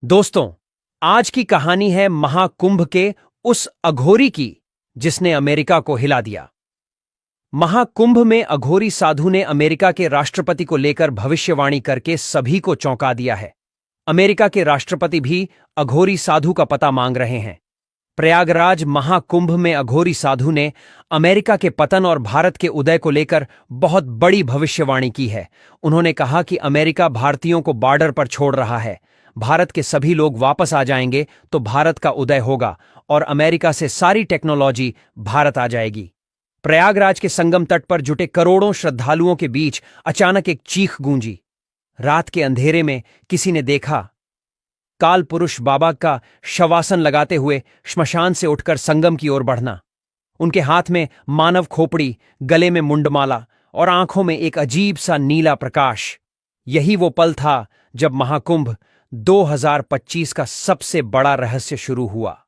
दोस्तों, आज की कहानी है महाकुंभ के उस अघोरी की जिसने अमेरिका को हिला दिया। महाकुंभ में अघोरी साधु ने अमेरिका के राष्ट्रपति को लेकर भविष्यवाणी करके सभी को चौंका दिया है। अमेरिका के राष्ट्रपति भी अघोरी साधु का पता मांग रहे हैं। प्रयागराज महाकुंभ में अघोरी साधु ने अमेरिका के पतन और भारत के उदय को लेकर बहुत बड़ी भविष्यवाणी की है। उन्होंने कहा कि अमेरिका भारतीयों को बॉर्डर पर छोड़ रहा है, भारत के सभी लोग वापस आ जाएंगे तो भारत का उदय होगा और अमेरिका से सारी टेक्नोलॉजी भारत आ जाएगी। प्रयागराज के संगम तट पर जुटे करोड़ों श्रद्धालुओं के बीच अचानक एक चीख गूंजी। रात के अंधेरे में किसी ने देखा काल पुरुष बाबा का शवासन लगाते हुए श्मशान से उठकर संगम की ओर बढ़ना। उनके हाथ में मानव खोपड़ी, गले में मुंडमाला और आंखों में एक अजीब सा नीला प्रकाश। यही वो पल था जब महाकुंभ 2025 का सबसे बड़ा रहस्य शुरू हुआ।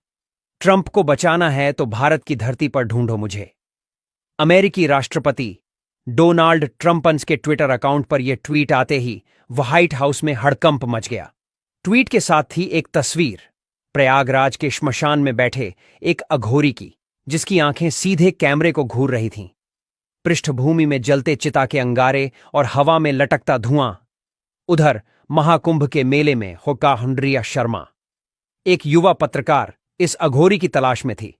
ट्रंप को बचाना है तो भारत की धरती पर ढूंढो मुझे। अमेरिकी राष्ट्रपति डोनाल्ड ट्रंपन्स के ट्विटर अकाउंट पर यह ट्वीट आते ही व्हाइट हाउस में हड़कंप मच गया। ट्वीट के साथ थी एक तस्वीर प्रयागराज के श्मशान में बैठे एक अघोरी की, जिसकी आंखें सीधे कैमरे को घूर रही थीं। पृष्ठभूमि में जलते चिता के अंगारे और हवा में लटकता धुआं। उधर महाकुंभ के मेले में होकाहुंड्रिया शर्मा, एक युवा पत्रकार, इस अघोरी की तलाश में थी।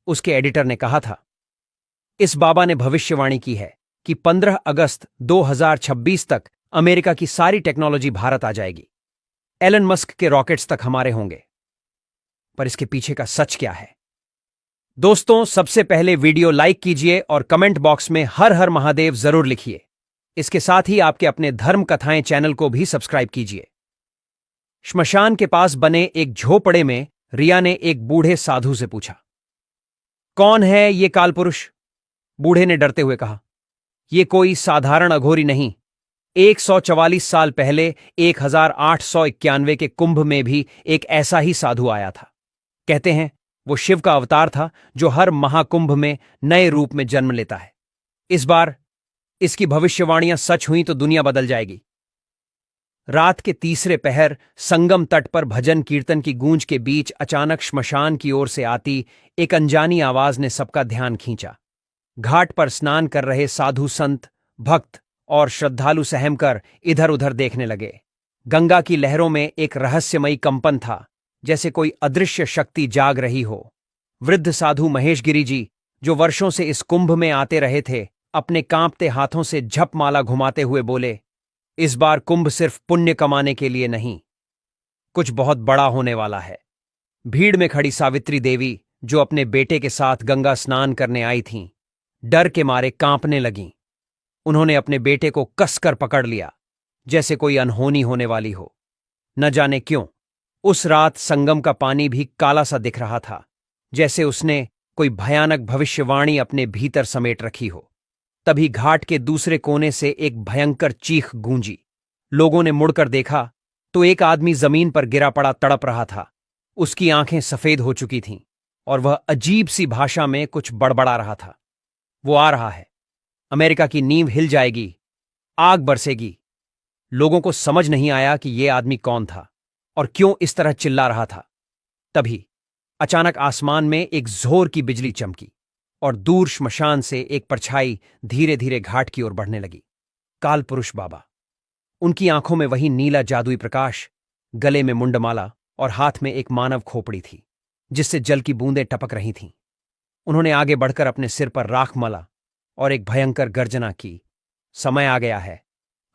उसके एडिटर ने कहा था, इस बाबा ने भविष्यवाणी की है कि 15 अगस्त 2026 तक अमेरिका की सारी टेक्नोलॉजी भारत आ जाएगी, एलन मस्क के रॉकेट्स तक हमारे होंगे। पर इसके पीछे का सच क्या है? दोस्तों, सबसे पहले वीडियो लाइक कीजिए और कमेंट बॉक्स में हर हर महादेव जरूर लिखिए। इसके साथ ही आपके अपने धर्म कथाएं चैनल को भी सब्सक्राइब कीजिए। श्मशान के पास बने एक झोपड़े में रिया ने एक बूढ़े साधु से पूछा, कौन है ये कालपुरुष? बूढ़े ने डरते हुए कहा, ये कोई साधारण अघोरी नहीं। 144 साल पहले 1891 के कुंभ में भी एक ऐसा ही साधु आया था। कहते हैं वो शिव का अवतार था जो हर महाकुंभ में नए रूप में जन्म लेता है। इस बार इसकी भविष्यवाणियां सच हुई तो दुनिया बदल जाएगी। रात के तीसरे पहर संगम तट पर भजन कीर्तन की गूंज के बीच अचानक श्मशान की ओर से आती एक अनजानी आवाज ने सबका ध्यान खींचा। घाट पर स्नान कर रहे साधु संत, भक्त और श्रद्धालु सहमकर इधर उधर देखने लगे। गंगा की लहरों में एक रहस्यमयी कंपन था, जैसे कोई अदृश्य शक्ति जाग रही हो। वृद्ध साधु महेश गिरी जी, जो वर्षों से इस कुंभ में आते रहे थे, अपने कांपते हाथों से झपमाला घुमाते हुए बोले, इस बार कुंभ सिर्फ पुण्य कमाने के लिए नहीं, कुछ बहुत बड़ा होने वाला है। भीड़ में खड़ी सावित्री देवी, जो अपने बेटे के साथ गंगा स्नान करने आई थीं, डर के मारे कांपने लगीं। उन्होंने अपने बेटे को कसकर पकड़ लिया, जैसे कोई अनहोनी होने वाली हो। न जाने क्यों उस रात संगम का पानी भी काला सा दिख रहा था, जैसे उसने कोई भयानक भविष्यवाणी अपने भीतर समेट रखी हो। तभी घाट के दूसरे कोने से एक भयंकर चीख गूंजी। लोगों ने मुड़कर देखा तो एक आदमी जमीन पर गिरा पड़ा तड़प रहा था। उसकी आंखें सफेद हो चुकी थीं और वह अजीब सी भाषा में कुछ बड़बड़ा रहा था। वो आ रहा है, अमेरिका की नींव हिल जाएगी, आग बरसेगी। लोगों को समझ नहीं आया कि यह आदमी कौन था और क्यों इस तरह चिल्ला रहा था। तभी अचानक आसमान में एक जोर की बिजली चमकी और दूर श्मशान से एक परछाई धीरे धीरे घाट की ओर बढ़ने लगी। कालपुरुष बाबा, उनकी आंखों में वही नीला जादुई प्रकाश, गले में मुंडमाला और हाथ में एक मानव खोपड़ी थी, जिससे जल की बूंदें टपक रही थीं। उन्होंने आगे बढ़कर अपने सिर पर राख मला और एक भयंकर गर्जना की, समय आ गया है,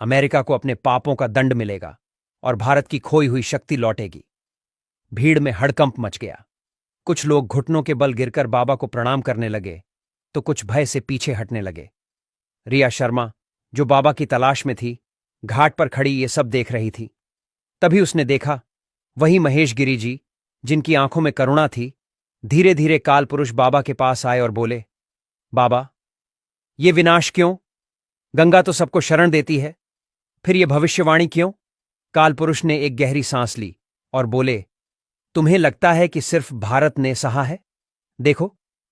अमेरिका को अपने पापों का दंड मिलेगा और भारत की खोई हुई शक्ति लौटेगी। भीड़ में हड़कंप मच गया। कुछ लोग घुटनों के बल गिरकर बाबा को प्रणाम करने लगे तो कुछ भय से पीछे हटने लगे। रिया शर्मा, जो बाबा की तलाश में थी, घाट पर खड़ी ये सब देख रही थी। तभी उसने देखा वही महेश गिरी जी, जिनकी आंखों में करुणा थी, धीरे धीरे कालपुरुष बाबा के पास आए और बोले, बाबा, ये विनाश क्यों? गंगा तो सबको शरण देती है, फिर ये भविष्यवाणी क्यों? कालपुरुष ने एक गहरी सांस ली और बोले, तुम्हें लगता है कि सिर्फ भारत ने सहा है? देखो,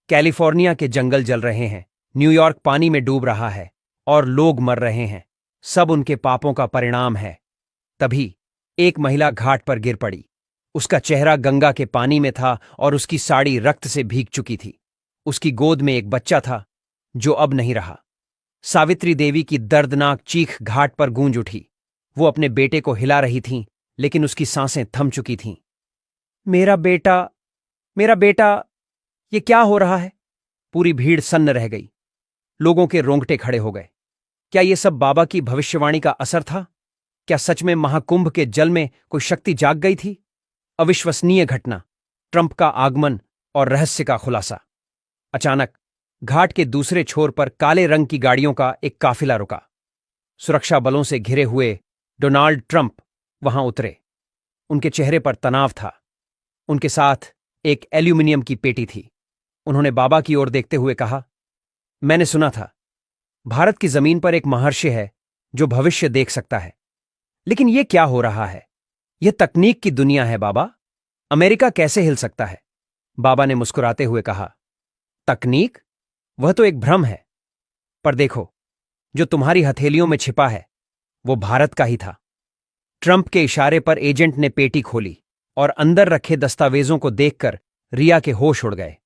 कैलिफोर्निया के जंगल जल रहे हैं, न्यूयॉर्क पानी में डूब रहा है और लोग मर रहे हैं। सब उनके पापों का परिणाम है। तभी एक महिला घाट पर गिर पड़ी। उसका चेहरा गंगा के पानी में था और उसकी साड़ी रक्त से भीग चुकी थी। उसकी गोद में एक बच्चा था जो अब नहीं रहा। सावित्री देवी की दर्दनाक चीख घाट पर गूंज उठी। वो अपने बेटे को हिला रही थीं, लेकिन उसकी सांसें थम चुकी थीं। मेरा बेटा, मेरा बेटा, ये क्या हो रहा है? पूरी भीड़ सन्न रह गई। लोगों के रोंगटे खड़े हो गए। क्या ये सब बाबा की भविष्यवाणी का असर था? क्या सच में महाकुंभ के जल में कोई शक्ति जाग गई थी? अविश्वसनीय घटना, ट्रंप का आगमन और रहस्य का खुलासा। अचानक घाट के दूसरे छोर पर काले रंग की गाड़ियों का एक काफिला रुका। सुरक्षा बलों से घिरे हुए डोनाल्ड ट्रंप वहां उतरे। उनके चेहरे पर तनाव था। उनके साथ एक एल्यूमिनियम की पेटी थी। उन्होंने बाबा की ओर देखते हुए कहा, मैंने सुना था भारत की जमीन पर एक महर्षि है जो भविष्य देख सकता है। लेकिन यह क्या हो रहा है? यह तकनीक की दुनिया है बाबा। अमेरिका कैसे हिल सकता है? बाबा ने मुस्कुराते हुए कहा, तकनीक? वह तो एक भ्रम है। पर देखो, जो तुम्हारी हथेलियों में छिपा है वो भारत का ही था। ट्रंप के इशारे पर एजेंट ने पेटी खोली और अंदर रखे दस्तावेजों को देखकर रिया के होश उड़ गए।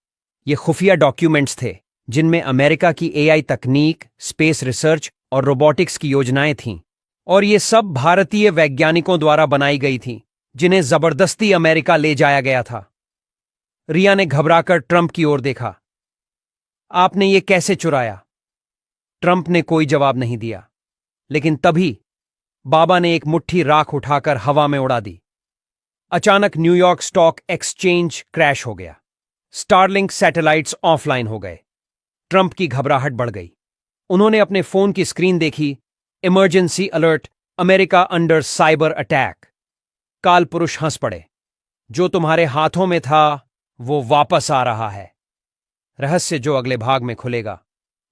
ये खुफिया डॉक्यूमेंट्स थे जिनमें अमेरिका की एआई तकनीक, स्पेस रिसर्च और रोबोटिक्स की योजनाएं थीं। और ये सब भारतीय वैज्ञानिकों द्वारा बनाई गई थीं, जिन्हें जबरदस्ती अमेरिका ले जाया गया था। रिया ने घबराकर ट्रंप की ओर देखा। आपने ये कैसे चुराया? ट्रंप ने कोई जवाब नहीं दिया। लेकिन तभी बाबा ने एक मुट्ठी राख उठाकर हवा में उड़ा दी। अचानक न्यूयॉर्क स्टॉक एक्सचेंज क्रैश हो गया। स्टारलिंक सैटेलाइट्स ऑफलाइन हो गए। ट्रंप की घबराहट बढ़ गई। उन्होंने अपने फोन की स्क्रीन देखी। Emergency alert, America under cyber attack. काल पुरुष हंस पड़े। जो तुम्हारे हाथों में था वो वापस आ रहा है। रहस्य जो अगले भाग में खुलेगा।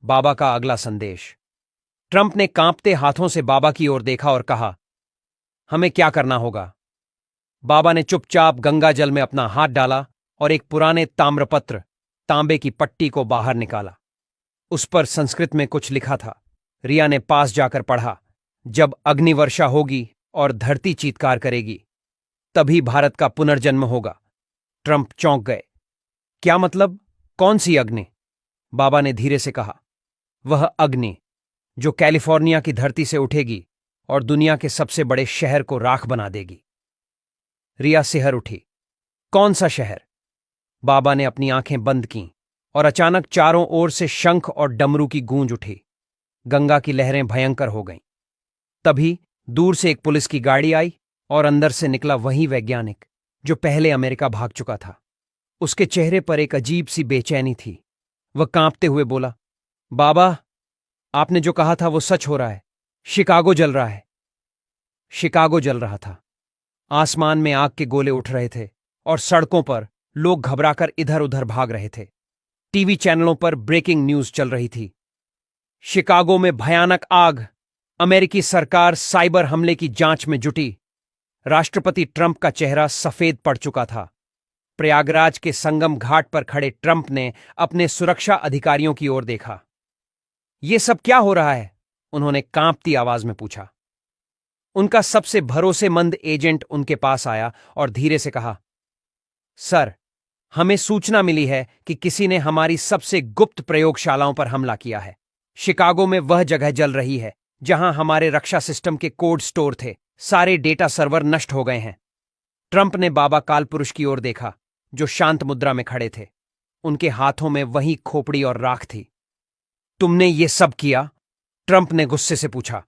बाबा का अगला संदेश। ट्रंप ने कांपते हाथों से बाबा की ओर देखा और कहा, हमें क्या करना होगा? बाबा ने चुपचाप गंगा जल में अपना हाथ डाला और एक पुराने ताम्रपत्र, तांबे की पट्टी को बाहर निकाला। उस पर संस्कृत में कुछ लिखा था। रिया ने पास जाकर पढ़ा, जब अग्निवर्षा होगी और धरती चीत्कार करेगी तभी भारत का पुनर्जन्म होगा। ट्रंप चौंक गए। क्या मतलब? कौन सी अग्नि? बाबा ने धीरे से कहा, वह अग्नि जो कैलिफोर्निया की धरती से उठेगी और दुनिया के सबसे बड़े शहर को राख बना देगी। रिया सिहर उठी। कौन सा शहर? बाबा ने अपनी आंखें बंद कीं और अचानक चारों ओर से शंख और डमरू की गूंज उठी। गंगा की लहरें भयंकर हो गईं। तभी दूर से एक पुलिस की गाड़ी आई और अंदर से निकला वही वैज्ञानिक जो पहले अमेरिका भाग चुका था। उसके चेहरे पर एक अजीब सी बेचैनी थी। वह कांपते हुए बोला, बाबा, आपने जो कहा था वो सच हो रहा है। शिकागो जल रहा है। शिकागो जल रहा था। आसमान में आग के गोले उठ रहे थे और सड़कों पर लोग घबराकर इधर उधर भाग रहे थे। टीवी चैनलों पर ब्रेकिंग न्यूज चल रही थी। शिकागो में भयानक आग। अमेरिकी सरकार साइबर हमले की जांच में जुटी। राष्ट्रपति ट्रंप का चेहरा सफेद पड़ चुका था। प्रयागराज के संगम घाट पर खड़े ट्रंप ने अपने सुरक्षा अधिकारियों की ओर देखा। यह सब क्या हो रहा है? उन्होंने कांपती आवाज में पूछा। उनका सबसे भरोसेमंद एजेंट उनके पास आया और धीरे से कहा, सर, हमें सूचना मिली है कि किसी ने हमारी सबसे गुप्त प्रयोगशालाओं पर हमला किया है। शिकागो में वह जगह जल रही है जहां हमारे रक्षा सिस्टम के कोड स्टोर थे। सारे डेटा सर्वर नष्ट हो गए हैं। ट्रंप ने बाबा कालपुरुष की ओर देखा जो शांत मुद्रा में खड़े थे। उनके हाथों में वही खोपड़ी और राख थी। तुमने ये सब किया? ट्रंप ने गुस्से से पूछा।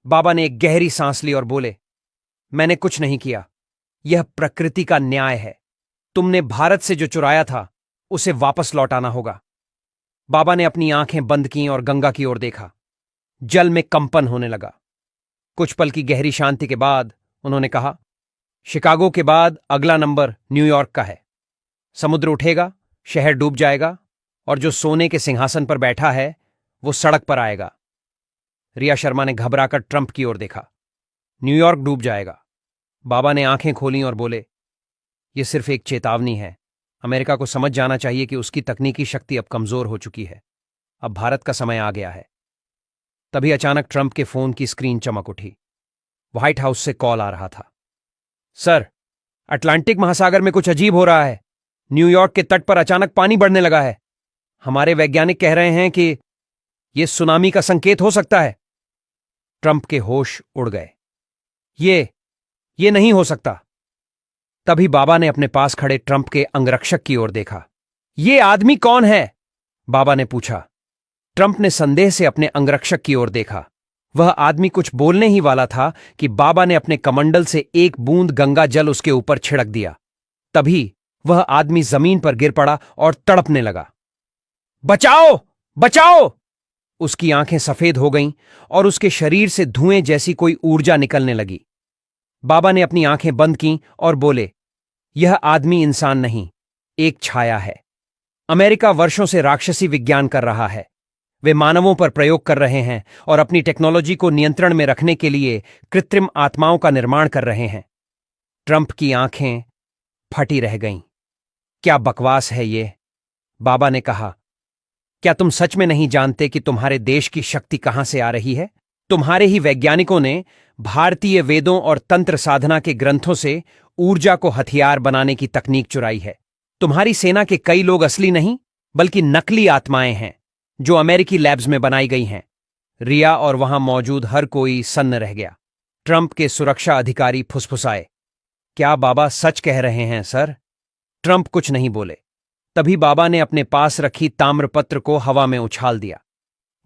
बाबा ने एक गहरी सांस ली और बोले, मैंने कुछ नहीं किया। यह प्रकृति का न्याय है। तुमने भारत से जो चुराया था उसे वापस लौटाना होगा। बाबा ने अपनी आंखें बंद कीं और गंगा की ओर देखा। जल में कंपन होने लगा। कुछ पल की गहरी शांति के बाद उन्होंने कहा, शिकागो के बाद अगला नंबर न्यूयॉर्क का है। समुद्र उठेगा, शहर डूब जाएगा और जो सोने के सिंहासन पर बैठा है वो सड़क पर आएगा। रिया शर्मा ने घबराकर ट्रंप की ओर देखा। न्यूयॉर्क डूब जाएगा। बाबा ने आंखें खोलीं और बोले, यह सिर्फ एक चेतावनी है। अमेरिका को समझ जाना चाहिए कि उसकी तकनीकी शक्ति अब कमजोर हो चुकी है। अब भारत का समय आ गया है। तभी अचानक ट्रंप के फोन की स्क्रीन चमक उठी। व्हाइट हाउस से कॉल आ रहा था। सर, अटलांटिक महासागर में कुछ अजीब हो रहा है। न्यूयॉर्क के तट पर अचानक पानी बढ़ने लगा है। हमारे वैज्ञानिक कह रहे हैं कि यह सुनामी का संकेत हो सकता है। ट्रंप के होश उड़ गए। ये नहीं हो सकता। तभी बाबा ने अपने पास खड़े ट्रंप के अंगरक्षक की ओर देखा। ये आदमी कौन है? बाबा ने पूछा। ट्रंप ने संदेह से अपने अंगरक्षक की ओर देखा। वह आदमी कुछ बोलने ही वाला था कि बाबा ने अपने कमंडल से एक बूंद गंगा जल उसके ऊपर छिड़क दिया। तभी वह आदमी जमीन पर गिर पड़ा और तड़पने लगा। बचाओ, बचाओ! उसकी आंखें सफेद हो गईं और उसके शरीर से धुएं जैसी कोई ऊर्जा निकलने लगी। बाबा ने अपनी आंखें बंद कीं और बोले, यह आदमी इंसान नहीं, एक छाया है। अमेरिका वर्षों से राक्षसी विज्ञान कर रहा है। वे मानवों पर प्रयोग कर रहे हैं और अपनी टेक्नोलॉजी को नियंत्रण में रखने के लिए कृत्रिम आत्माओं का निर्माण कर रहे हैं। ट्रंप की आंखें फटी रह गईं। क्या बकवास है ये? बाबा ने कहा। क्या तुम सच में नहीं जानते कि तुम्हारे देश की शक्ति कहां से आ रही है? तुम्हारे ही वैज्ञानिकों ने भारतीय वेदों और तंत्र साधना के ग्रंथों से ऊर्जा को हथियार बनाने की तकनीक चुराई है। तुम्हारी सेना के कई लोग असली नहीं बल्कि नकली आत्माएं हैं जो अमेरिकी लैब्स में बनाई गई हैं। रिया और वहां मौजूद हर कोई सन्न रह गया। ट्रंप के सुरक्षा अधिकारी फुसफुसाए, क्या बाबा सच कह रहे हैं सर? ट्रंप कुछ नहीं बोले। तभी बाबा ने अपने पास रखी ताम्रपत्र को हवा में उछाल दिया।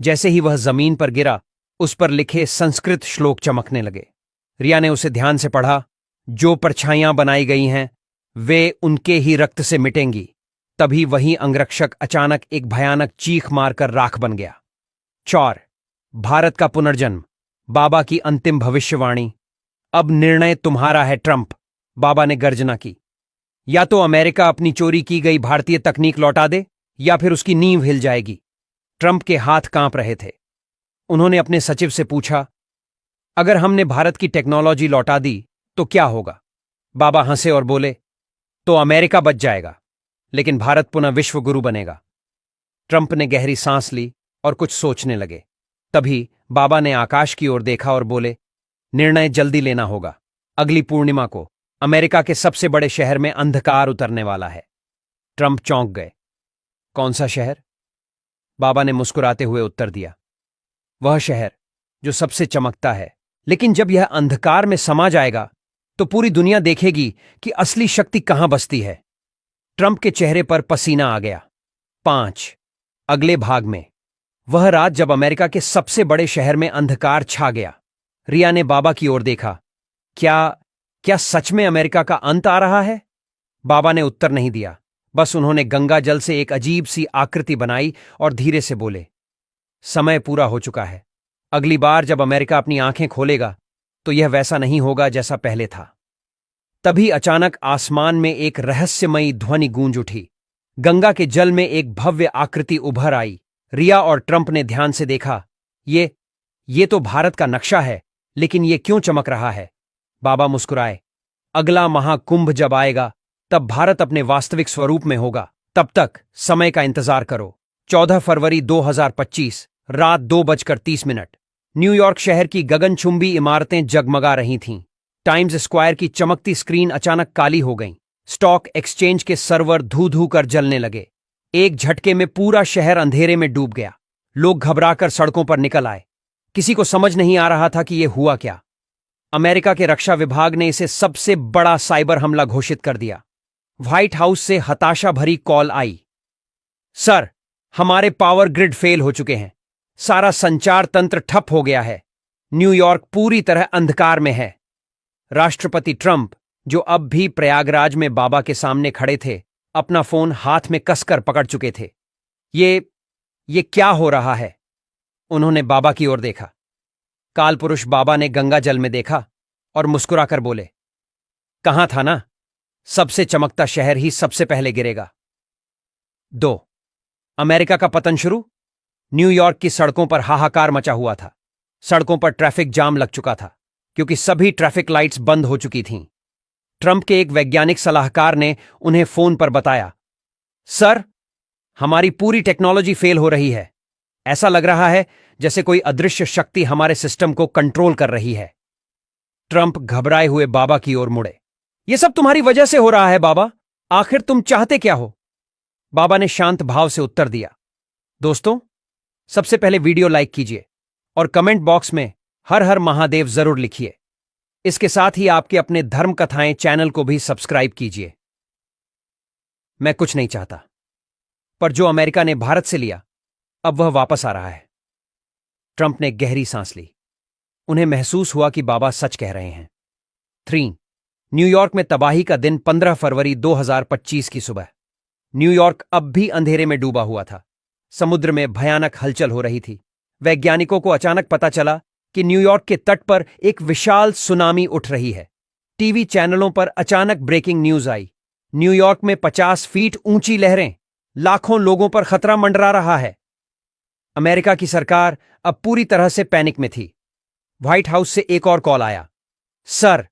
जैसे ही वह जमीन पर गिरा, उस पर लिखे संस्कृत श्लोक चमकने लगे। रिया ने उसे ध्यान से पढ़ा। जो परछाइयां बनाई गई हैं वे उनके ही रक्त से मिटेंगी। तभी वही अंगरक्षक अचानक एक भयानक चीख मारकर राख बन गया। चौर, भारत का पुनर्जन्म, बाबा की अंतिम भविष्यवाणी। अब निर्णय तुम्हारा है ट्रंप, बाबा ने गर्जना की। या तो अमेरिका अपनी चोरी की गई भारतीय तकनीक लौटा दे या फिर उसकी नींव हिल जाएगी। ट्रंप के हाथ कांप रहे थे। उन्होंने अपने सचिव से पूछा, अगर हमने भारत की टेक्नोलॉजी लौटा दी तो क्या होगा? बाबा हंसे और बोले, तो अमेरिका बच जाएगा, लेकिन भारत पुनः विश्व गुरु बनेगा। ट्रंप ने गहरी सांस ली और कुछ सोचने लगे। तभी बाबा ने आकाश की ओर देखा और बोले, निर्णय जल्दी लेना होगा। अगली पूर्णिमा को अमेरिका के सबसे बड़े शहर में अंधकार उतरने वाला है। ट्रंप चौंक गए। कौन सा शहर? बाबा ने मुस्कुराते हुए उत्तर दिया, वह शहर जो सबसे चमकता है। लेकिन जब यह अंधकार में समा जाएगा तो पूरी दुनिया देखेगी कि असली शक्ति कहां बसती है। ट्रंप के चेहरे पर पसीना आ गया। 5 अगले भाग में, वह रात जब अमेरिका के सबसे बड़े शहर में अंधकार छा गया। रिया ने बाबा की ओर देखा। क्या सच में अमेरिका का अंत आ रहा है? बाबा ने उत्तर नहीं दिया। बस उन्होंने गंगा जल से एक अजीब सी आकृति बनाई और धीरे से बोले, समय पूरा हो चुका है। अगली बार जब अमेरिका अपनी आंखें खोलेगा तो यह वैसा नहीं होगा जैसा पहले था। तभी अचानक आसमान में एक रहस्यमयी ध्वनि गूंज उठी। गंगा के जल में एक भव्य आकृति उभर आई। रिया और ट्रंप ने ध्यान से देखा। ये तो भारत का नक्शा है, लेकिन ये क्यों चमक रहा है? बाबा मुस्कुराए। अगला महाकुंभ जब आएगा तब भारत अपने वास्तविक स्वरूप में होगा। तब तक समय का इंतजार करो। 14 फरवरी 2025 रात 2:30। न्यूयॉर्क शहर की गगनचुंबी इमारतें जगमगा रही थीं। टाइम्स स्क्वायर की चमकती स्क्रीन अचानक काली हो गई। स्टॉक एक्सचेंज के सर्वर धू धू कर जलने लगे। एक झटके में पूरा शहर अंधेरे में डूब गया। लोग घबराकर सड़कों पर निकल आए। किसी को समझ नहीं आ रहा था कि यह हुआ क्या। अमेरिका के रक्षा विभाग ने इसे सबसे बड़ा साइबर हमला घोषित कर दिया। व्हाइट हाउस से हताशा भरी कॉल आई, सर, हमारे पावर ग्रिड फेल हो चुके हैं। सारा संचार तंत्र ठप हो गया है। न्यूयॉर्क पूरी तरह अंधकार में है। राष्ट्रपति ट्रंप, जो अब भी प्रयागराज में बाबा के सामने खड़े थे, अपना फोन हाथ में कसकर पकड़ चुके थे। ये क्या हो रहा है? उन्होंने बाबा की ओर देखा। कालपुरुष बाबा ने गंगा जल में देखा और मुस्कुराकर बोले, कहां था ना, सबसे चमकता शहर ही सबसे पहले गिरेगा। 2 अमेरिका का पतन शुरू। न्यूयॉर्क की सड़कों पर हाहाकार मचा हुआ था। सड़कों पर ट्रैफिक जाम लग चुका था क्योंकि सभी ट्रैफिक लाइट्स बंद हो चुकी थीं। ट्रंप के एक वैज्ञानिक सलाहकार ने उन्हें फोन पर बताया, सर, हमारी पूरी टेक्नोलॉजी फेल हो रही है। ऐसा लग रहा है जैसे कोई अदृश्य शक्ति हमारे सिस्टम को कंट्रोल कर रही है। ट्रंप घबराए हुए बाबा की ओर मुड़े। यह सब तुम्हारी वजह से हो रहा है बाबा। आखिर तुम चाहते क्या हो? बाबा ने शांत भाव से उत्तर दिया। दोस्तों, सबसे पहले वीडियो लाइक कीजिए और कमेंट बॉक्स में हर हर महादेव जरूर लिखिए। इसके साथ ही आपके अपने धर्म कथाएं चैनल को भी सब्सक्राइब कीजिए। मैं कुछ नहीं चाहता, पर जो अमेरिका ने भारत से लिया, अब वह वापस आ रहा है। ट्रंप ने गहरी सांस ली। उन्हें महसूस हुआ कि बाबा सच कह रहे हैं। 3 न्यूयॉर्क में तबाही का दिन 15 फरवरी 2025 की सुबह। न्यूयॉर्क अब भी अंधेरे में डूबा हुआ था। समुद्र में भयानक हलचल हो रही थी। वैज्ञानिकों को अचानक पता चला कि न्यूयॉर्क के तट पर एक विशाल सुनामी उठ रही है। टीवी चैनलों पर अचानक ब्रेकिंग न्यूज आई। न्यूयॉर्क में 50 फीट ऊंची लहरें, लाखों लोगों पर खतरा मंडरा रहा है। अमेरिका की सरकार अब पूरी तरह से पैनिक में थी। व्हाइट हाउस से एक और कॉल आया। सर,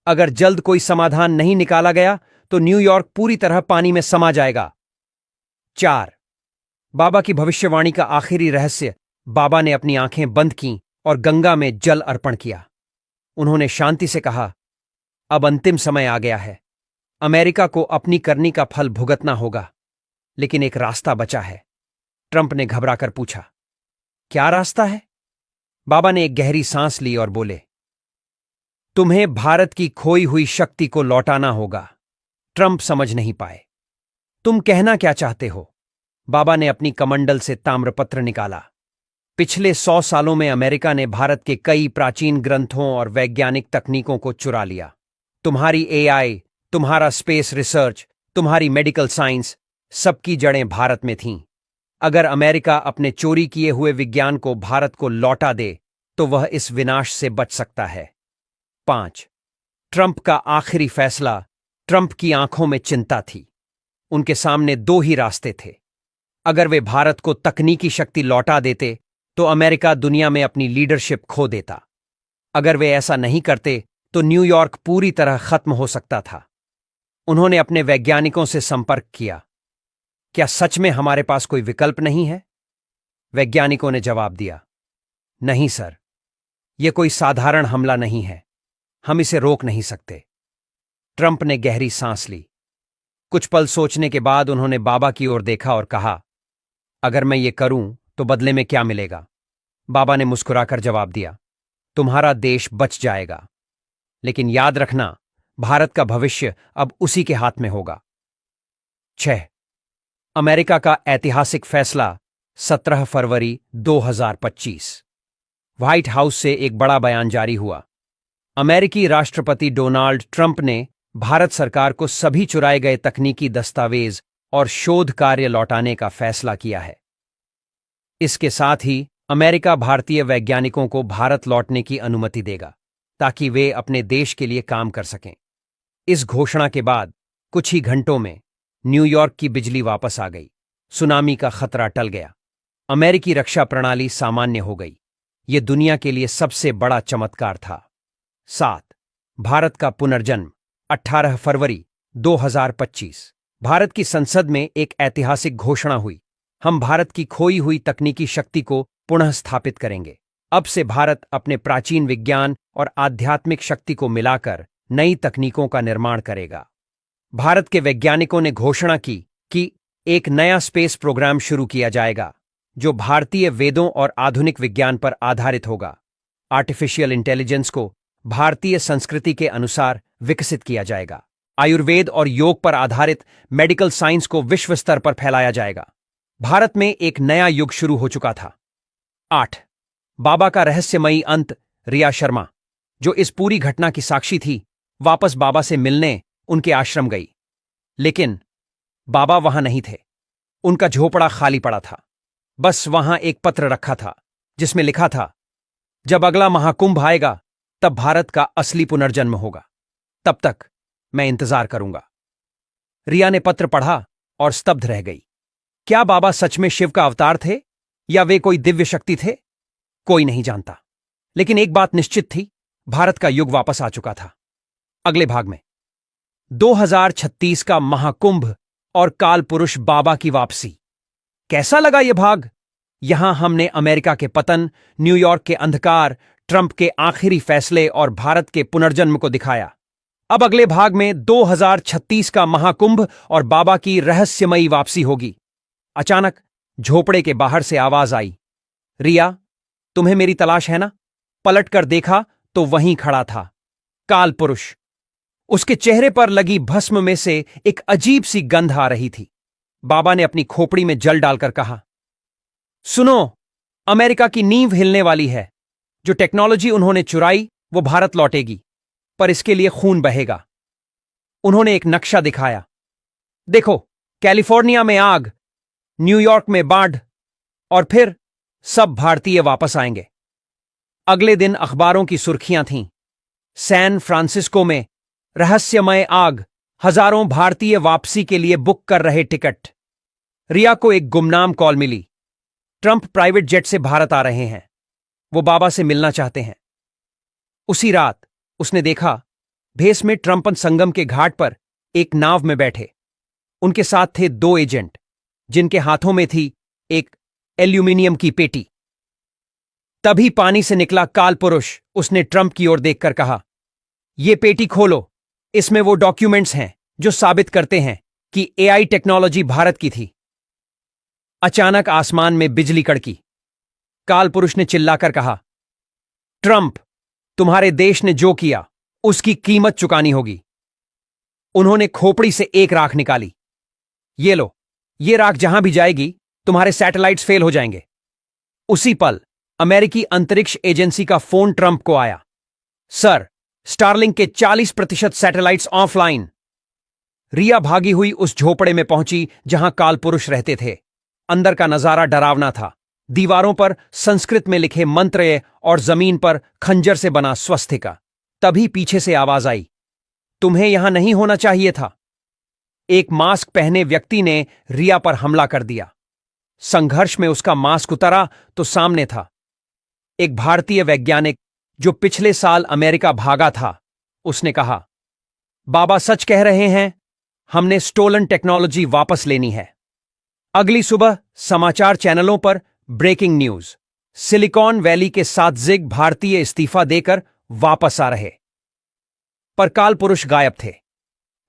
अगर जल्द कोई समाधान नहीं निकाला गया तो न्यूयॉर्क पूरी तरह पानी में समा जाएगा। 4 बाबा की भविष्यवाणी का आखिरी रहस्य। बाबा ने अपनी आंखें बंद कीं और गंगा में जल अर्पण किया। उन्होंने शांति से कहा, अब अंतिम समय आ गया है। अमेरिका को अपनी करनी का फल भुगतना होगा, लेकिन एक रास्ता बचा है। ट्रंप ने घबराकर पूछा, क्या रास्ता है? बाबा ने एक गहरी सांस ली और बोले, तुम्हें भारत की खोई हुई शक्ति को लौटाना होगा। ट्रंप समझ नहीं पाए। तुम कहना क्या चाहते हो? बाबा ने अपनी कमंडल से ताम्रपत्र निकाला। पिछले 100 सालों में अमेरिका ने भारत के कई प्राचीन ग्रंथों और वैज्ञानिक तकनीकों को चुरा लिया। तुम्हारी एआई, तुम्हारा स्पेस रिसर्च, तुम्हारी मेडिकल साइंस, सबकी जड़ें भारत में थीं। अगर अमेरिका अपने चोरी किए हुए विज्ञान को भारत को लौटा दे तो वह इस विनाश से बच सकता है। 5 ट्रंप का आखिरी फैसला। ट्रंप की आंखों में चिंता थी। उनके सामने 2 ही रास्ते थे। अगर वे भारत को तकनीकी शक्ति लौटा देते तो अमेरिका दुनिया में अपनी लीडरशिप खो देता। अगर वे ऐसा नहीं करते तो न्यूयॉर्क पूरी तरह खत्म हो सकता था। उन्होंने अपने वैज्ञानिकों से संपर्क किया। क्या सच में हमारे पास कोई विकल्प नहीं है? वैज्ञानिकों ने जवाब दिया, नहीं सर, यह कोई साधारण हमला नहीं है। हम इसे रोक नहीं सकते। ट्रंप ने गहरी सांस ली। कुछ पल सोचने के बाद उन्होंने बाबा की ओर देखा और कहा, अगर मैं ये करूं तो बदले में क्या मिलेगा? बाबा ने मुस्कुराकर जवाब दिया, तुम्हारा देश बच जाएगा। लेकिन याद रखना, भारत का भविष्य अब उसी के हाथ में होगा। 6 अमेरिका का ऐतिहासिक फैसला। 17 फरवरी 2025। व्हाइट हाउस से एक बड़ा बयान जारी हुआ। अमेरिकी राष्ट्रपति डोनाल्ड ट्रंप ने भारत सरकार को सभी चुराए गए तकनीकी दस्तावेज और शोध कार्य लौटाने का फैसला किया है। इसके साथ ही अमेरिका भारतीय वैज्ञानिकों को भारत लौटने की अनुमति देगा ताकि वे अपने देश के लिए काम कर सकें। इस घोषणा के बाद कुछ ही घंटों में न्यूयॉर्क की बिजली वापस आ गई। सुनामी का खतरा टल गया। अमेरिकी रक्षा प्रणाली सामान्य हो गई। यह दुनिया के लिए सबसे बड़ा चमत्कार था। 7 भारत का पुनर्जन्म। 18 फरवरी 2025। भारत की संसद में एक ऐतिहासिक घोषणा हुई। हम भारत की खोई हुई तकनीकी शक्ति को पुनः स्थापित करेंगे। अब से भारत अपने प्राचीन विज्ञान और आध्यात्मिक शक्ति को मिलाकर नई तकनीकों का निर्माण करेगा। भारत के वैज्ञानिकों ने घोषणा की कि एक नया स्पेस प्रोग्राम शुरू किया जाएगा जो भारतीय वेदों और आधुनिक विज्ञान पर आधारित होगा। आर्टिफिशियल इंटेलिजेंस को भारतीय संस्कृति के अनुसार विकसित किया जाएगा। आयुर्वेद और योग पर आधारित मेडिकल साइंस को विश्व स्तर पर फैलाया जाएगा। भारत में एक नया युग शुरू हो चुका था। 8 बाबा का रहस्यमयी अंत। रिया शर्मा, जो इस पूरी घटना की साक्षी थी, वापस बाबा से मिलने उनके आश्रम गई। लेकिन बाबा वहां नहीं थे। उनका झोपड़ा खाली पड़ा था। बस वहां एक पत्र रखा था जिसमें लिखा था, जब अगला महाकुंभ आएगा तब भारत का असली पुनर्जन्म होगा। तब तक मैं इंतजार करूंगा। रिया ने पत्र पढ़ा और स्तब्ध रह गई। क्या बाबा सच में शिव का अवतार थे या वे कोई दिव्य शक्ति थे? कोई नहीं जानता। लेकिन एक बात निश्चित थी, भारत का युग वापस आ चुका था। अगले भाग में 2036 का महाकुंभ और काल पुरुष बाबा की वापसी। कैसा लगा यह भाग? यहां हमने अमेरिका के पतन, न्यूयॉर्क के अंधकार, ट्रंप के आखिरी फैसले और भारत के पुनर्जन्म को दिखाया। अब अगले भाग में 2036 का महाकुंभ और बाबा की रहस्यमयी वापसी होगी। अचानक झोपड़े के बाहर से आवाज आई, रिया, तुम्हें मेरी तलाश है ना? पलटकर देखा तो वहीं खड़ा था काल पुरुष। उसके चेहरे पर लगी भस्म में से एक अजीब सी गंध आ रही थी। बाबा ने अपनी खोपड़ी में जल डालकर कहा, सुनो, अमेरिका की नींव हिलने वाली है। जो टेक्नोलॉजी उन्होंने चुराई वो भारत लौटेगी, पर इसके लिए खून बहेगा। उन्होंने एक नक्शा दिखाया। देखो, कैलिफोर्निया में आग, न्यूयॉर्क में बाढ़, और फिर सब भारतीय वापस आएंगे। अगले दिन अखबारों की सुर्खियां थीं। सैन फ्रांसिस्को में रहस्यमय आग, हजारों भारतीय वापसी के लिए बुक कर रहे टिकट। रिया को एक गुमनाम कॉल मिली। ट्रंप प्राइवेट जेट से भारत आ रहे हैं। वो बाबा से मिलना चाहते हैं। उसी रात उसने देखा, भेस में ट्रंपन संगम के घाट पर एक नाव में बैठे। उनके साथ थे 2 एजेंट, जिनके हाथों में थी एक एल्यूमिनियम की पेटी। तभी पानी से निकला काल पुरुष। उसने ट्रंप की ओर देखकर कहा, यह पेटी खोलो। इसमें वो डॉक्यूमेंट्स हैं जो साबित करते हैं कि एआई टेक्नोलॉजी भारत की थी। अचानक आसमान में बिजली कड़की। काल पुरुष ने चिल्लाकर कहा, ट्रंप, तुम्हारे देश ने जो किया उसकी कीमत चुकानी होगी। उन्होंने खोपड़ी से एक राख निकाली। ये लो, ये राख जहां भी जाएगी तुम्हारे सैटेलाइट्स फेल हो जाएंगे। उसी पल अमेरिकी अंतरिक्ष एजेंसी का फोन ट्रंप को आया। सर, स्टारलिंक के 40% सैटेलाइट्स ऑफलाइन। रिया भागी हुई उस झोपड़े में पहुंची जहां काल पुरुष रहते थे। अंदर का नजारा डरावना था। दीवारों पर संस्कृत में लिखे मंत्र और जमीन पर खंजर से बना स्वस्तिका। तभी पीछे से आवाज आई, तुम्हें यहां नहीं होना चाहिए था। एक मास्क पहने व्यक्ति ने रिया पर हमला कर दिया। संघर्ष में उसका मास्क उतरा तो सामने था एक भारतीय वैज्ञानिक जो पिछले साल अमेरिका भागा था। उसने कहा, बाबा सच कह रहे हैं, हमने स्टोलन टेक्नोलॉजी वापस लेनी है। अगली सुबह समाचार चैनलों पर ब्रेकिंग न्यूज, सिलिकॉन वैली के 7 जिग भारतीय इस्तीफा देकर वापस आ रहे। पर काल पुरुष गायब थे।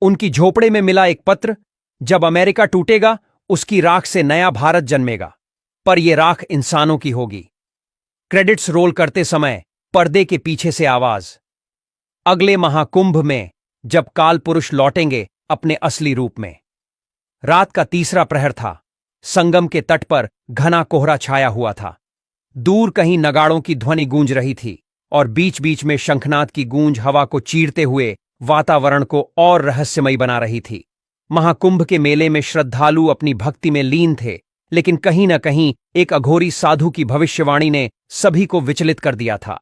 उनकी झोपड़े में मिला एक पत्र, जब अमेरिका टूटेगा उसकी राख से नया भारत जन्मेगा, पर यह राख इंसानों की होगी। क्रेडिट्स रोल करते समय पर्दे के पीछे से आवाज, अगले महाकुंभ में जब काल पुरुष लौटेंगे अपने असली रूप में। रात का 3रा प्रहर था। संगम के तट पर घना कोहरा छाया हुआ था। दूर कहीं नगाड़ों की ध्वनि गूंज रही थी और बीच बीच में शंखनाद की गूंज हवा को चीरते हुए वातावरण को और रहस्यमयी बना रही थी। महाकुंभ के मेले में श्रद्धालु अपनी भक्ति में लीन थे, लेकिन कहीं न कहीं एक अघोरी साधु की भविष्यवाणी ने सभी को विचलित कर दिया था।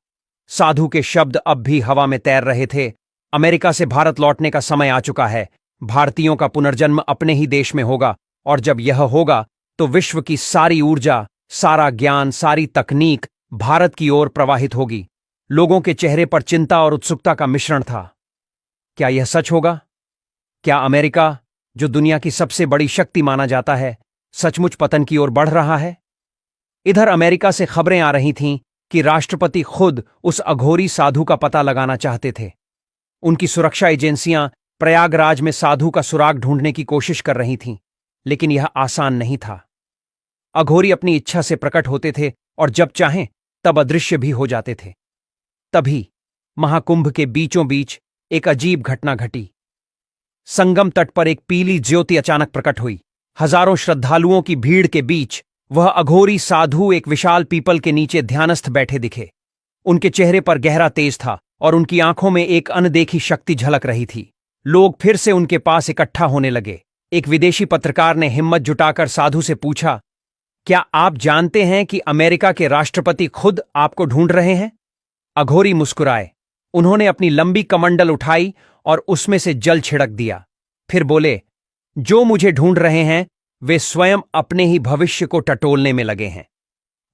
साधु के शब्द अब भी हवा में तैर रहे थे। अमेरिका से भारत लौटने का समय आ चुका है। भारतीयों का पुनर्जन्म अपने ही देश में होगा, और जब यह होगा तो विश्व की सारी ऊर्जा, सारा ज्ञान, सारी तकनीक भारत की ओर प्रवाहित होगी। लोगों के चेहरे पर चिंता और उत्सुकता का मिश्रण था। क्या यह सच होगा? क्या अमेरिका, जो दुनिया की सबसे बड़ी शक्ति माना जाता है, सचमुच पतन की ओर बढ़ रहा है? इधर अमेरिका से खबरें आ रही थीं कि राष्ट्रपति खुद उस अघोरी साधु का पता लगाना चाहते थे। उनकी सुरक्षा एजेंसियां प्रयागराज में साधु का सुराग ढूंढने की कोशिश कर रही थीं, लेकिन यह आसान नहीं था। अघोरी अपनी इच्छा से प्रकट होते थे और जब चाहें तब अदृश्य भी हो जाते थे। तभी महाकुंभ के बीचों बीच एक अजीब घटना घटी। संगम तट पर एक पीली ज्योति अचानक प्रकट हुई। हजारों श्रद्धालुओं की भीड़ के बीच वह अघोरी साधु एक विशाल पीपल के नीचे ध्यानस्थ बैठे दिखे। उनके चेहरे पर गहरा तेज था और उनकी आंखों में एक अनदेखी शक्ति झलक रही थी। लोग फिर से उनके पास इकट्ठा होने लगे। एक विदेशी पत्रकार ने हिम्मत जुटाकर साधु से पूछा, क्या आप जानते हैं कि अमेरिका के राष्ट्रपति खुद आपको ढूंढ रहे हैं? अघोरी मुस्कुराए। उन्होंने अपनी लंबी कमंडल उठाई और उसमें से जल छिड़क दिया। फिर बोले, जो मुझे ढूंढ रहे हैं वे स्वयं अपने ही भविष्य को टटोलने में लगे हैं।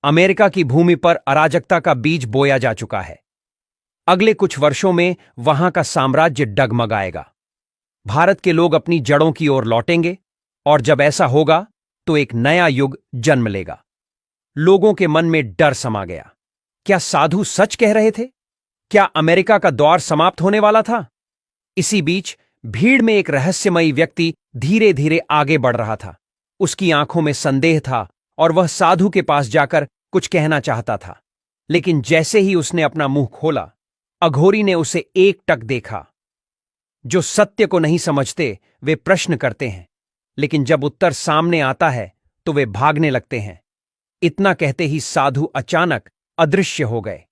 अमेरिका की भूमि पर अराजकता का बीज बोया जा चुका है। अगले कुछ वर्षों में वहां का साम्राज्य डगमगाएगा। भारत के लोग अपनी जड़ों की ओर लौटेंगे, और जब ऐसा होगा तो एक नया युग जन्म लेगा। लोगों के मन में डर समा गया। क्या साधु सच कह रहे थे? क्या अमेरिका का दौर समाप्त होने वाला था? इसी बीच भीड़ में एक रहस्यमयी व्यक्ति धीरे धीरे आगे बढ़ रहा था। उसकी आंखों में संदेह था और वह साधु के पास जाकर कुछ कहना चाहता था, लेकिन जैसे ही उसने अपना मुंह खोला, अघोरी ने उसे एकटक देखा। जो सत्य को नहीं समझते वे प्रश्न करते हैं, लेकिन जब उत्तर सामने आता है तो वे भागने लगते हैं। इतना कहते ही साधु अचानक अदृश्य हो गए।